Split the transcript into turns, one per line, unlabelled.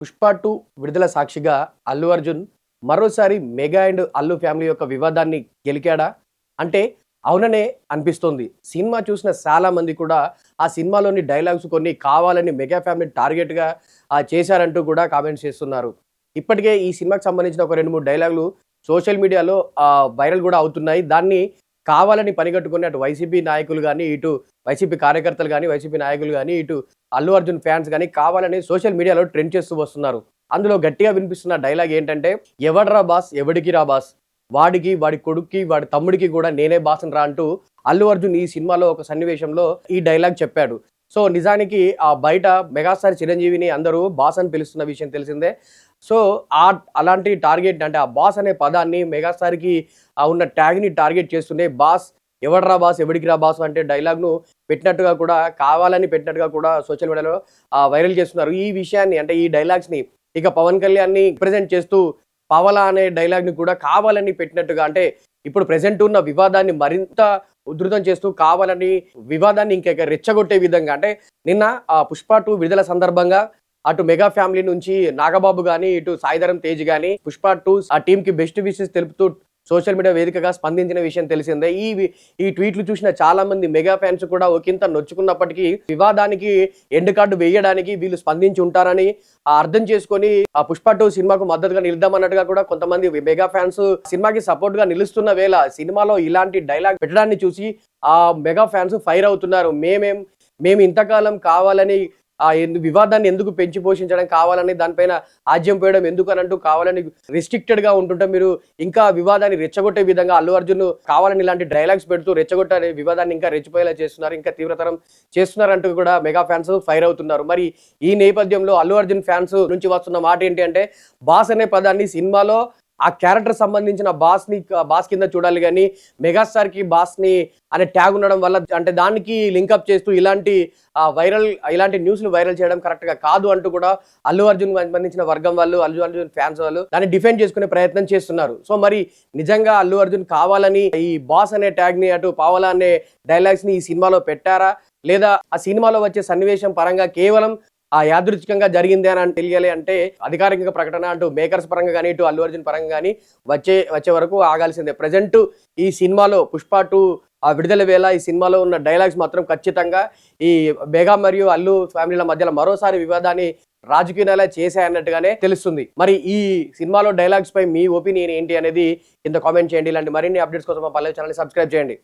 పుష్ప 2 విడుదల సాక్షిగా అల్లు అర్జున్ మరోసారి మెగా అండ్ అల్లు ఫ్యామిలీ యొక్క వివాదాన్ని గెలికాడా? అంటే అవుననే అనిపిస్తోంది. సినిమా చూసిన చాలా మంది కూడా ఆ సినిమాలోని డైలాగ్స్ కొన్ని కావాలని మెగా ఫ్యామిలీని టార్గెట్‌గా చేశారంటూ కూడా కామెంట్స్ చేస్తున్నారు. ఇప్పటికే ఈ సినిమాకి సంబంధించిన ఒక 2, 3 డైలాగులు సోషల్ మీడియాలో వైరల్ కూడా అవుతున్నాయి. దాన్ని కావాలని పనిగట్టుకొని అటు వైసీపీ నాయకులు గాని, ఇటు వైసీపీ కార్యకర్తలు గాని, వైసీపీ నాయకులు గాని, ఇటు అల్లు అర్జున్ ఫ్యాన్స్ గాని కావాలని సోషల్ మీడియాలో ట్రెండ్ చేస్తూ వస్తున్నారు. అందులో గట్టిగా వినిపిస్తున్న డైలాగ్ ఏంటంటే, "ఎవడ్రా బాస్ ఎవడికి రా బాస్, వాడికి, వాడి కొడుక్కి, వాడి తమ్ముడికి కూడా నేనే బాస్‌ని రా" అంటూ అల్లు అర్జున్ ఈ సినిమాలో ఒక సన్నివేశంలో ఈ డైలాగ్ చెప్పాడు. సో, నిజానికి బయట మెగాస్టార్ చిరంజీవిని అందరూ బాస్ అని పిలుస్తున్న విషయం తెలిసిందే. సో, అలాంటి టార్గెట్ అంటే ఆ బాస్ అనే పదాన్ని మెగాస్టార్‌కి ఉన్న ట్యాగ్‌ని టార్గెట్ చేస్తూనే బాస్, ఎవడ్రా బాస్ ఎవడికి రా బాస్ అంటే డైలాగ్‌ను పెట్టినట్టుగా కూడా కావాలని పెట్టినట్టుగా కూడా సోషల్ మీడియాలో వైరల్ చేస్తున్నారు. ఈ విషయాన్ని అంటే ఈ డైలాగ్స్‌ని ఇక పవన్ కళ్యాణ్‌ని రిప్రజెంట్ చేస్తూ పవలా అనే డైలాగ్‌ని కూడా కావాలని పెట్టినట్టుగా అంటే ఇప్పుడు ప్రెజెంట్ ఉన్న వివాదాన్ని మరింత ఉధృతం చేస్తూ కావాలని వివాదాన్ని ఇంకా రెచ్చగొట్టే విధంగా అంటే నిన్న పుష్ప 2 విడుదల సందర్భంగా అటు మెగా ఫ్యామిలీ నుంచి నాగబాబు గాని, ఇటు సాయిధరం తేజ్ గాని పుష్ప 2 ఆ టీమ్‌కి బెస్ట్ విషెస్ తెలుపుతూ సోషల్ మీడియా వేదికగా స్పందించిన విషయం తెలిసిందే. ఈ ట్వీట్లు చూసిన చాలా మంది మెగా ఫ్యాన్స్ కూడా ఒకంత నొచ్చుకున్నప్పటికీ వివాదానికి ఎండ్ కార్డ్ వేయడానికి వీళ్ళు స్పందించి ఉంటారని అర్థం చేసుకొని పుష్ప 2 సినిమాకు మద్దతుగా నిలుద్దామన్నట్టుగా కూడా కొంతమంది మెగా ఫ్యాన్స్ సినిమాకి సపోర్ట్ గా నిలుస్తున్న వేళ సినిమాలో ఇలాంటి డైలాగ్ పెట్టడాన్ని చూసి ఆ మెగా ఫ్యాన్స్ ఫైర్ అవుతున్నారు. మేము ఇంతకాలం కావాలని వివాదాన్ని ఎందుకు పెంచి పోషించడం కావాలని దానిపైన ఆజ్యం పోయడం ఎందుకు అని అంటూ కావాలని రిస్ట్రిక్టెడ్ గా ఉంటుంటే మీరు ఇంకా వివాదాన్ని రెచ్చగొట్టే విధంగా అల్లు అర్జున్ కావాలని ఇలాంటి డైలాగ్స్ పెడుతూ రెచ్చగొట్టే వివాదాన్ని ఇంకా రెచ్చిపోయేలా చేస్తున్నారు, ఇంకా తీవ్రతరం చేస్తున్నారు అంటూ కూడా మెగా ఫ్యాన్స్ ఫైర్ అవుతున్నారు. మరి ఈ నేపథ్యంలో అల్లు అర్జున్ ఫ్యాన్స్ నుంచి వస్తున్న మాట ఏంటి అంటే, బాస్ అనే పదాన్ని సినిమాలో ఆ క్యారెక్టర్ సంబంధించిన బాస్ కింద చూడాలి కానీ మెగాస్టార్కి బాస్ని అనే ట్యాగ్ ఉండడం వల్ల అంటే దానికి లింకప్ చేస్తూ ఇలాంటి న్యూస్లు వైరల్ చేయడం కరెక్ట్ గా కాదు అంటూ కూడా అల్లు అర్జున్ సంబంధించిన వర్గం వాళ్ళు, అల్లు అర్జున్ ఫ్యాన్స్ వాళ్ళు దాన్ని డిఫెండ్ చేసుకునే ప్రయత్నం చేస్తున్నారు. సో మరి నిజంగా అల్లు అర్జున్ కావాలని ఈ బాస్ అనే ట్యాగ్ ని అటు పావలా అనే డైలాగ్స్ ని ఈ సినిమాలో పెట్టారా, లేదా ఆ సినిమాలో వచ్చే సన్నివేశం పరంగా కేవలం యాదృచ్ఛికంగా జరిగింది అని తెలియాలి అంటే అధికారిక ప్రకటన అంటూ మేకర్స్ పరంగా కానీ ఇటు అల్లు అర్జున్ పరంగా కానీ వచ్చే వరకు ఆగాల్సిందే. ప్రజెంట్ ఈ సినిమాలో పుష్ప 2 విడుదల వేళ ఈ సినిమాలో ఉన్న డైలాగ్స్ మాత్రం ఖచ్చితంగా ఈ మెగా మరియు అల్లు ఫ్యామిలీల మధ్యలో మరోసారి వివాదాన్ని రాజకీయాలు చేశాయన్నట్టుగానే తెలుస్తుంది. మరి ఈ సినిమాలో డైలాగ్స్ పై మీ ఒపీనియన్ ఏంటి అనేది కింద కామెంట్ చేయండి. ఇలాంటి మరిన్ని అప్డేట్స్ కోసం మా పల్లె ఛానల్ సబ్స్క్రైబ్ చేయండి.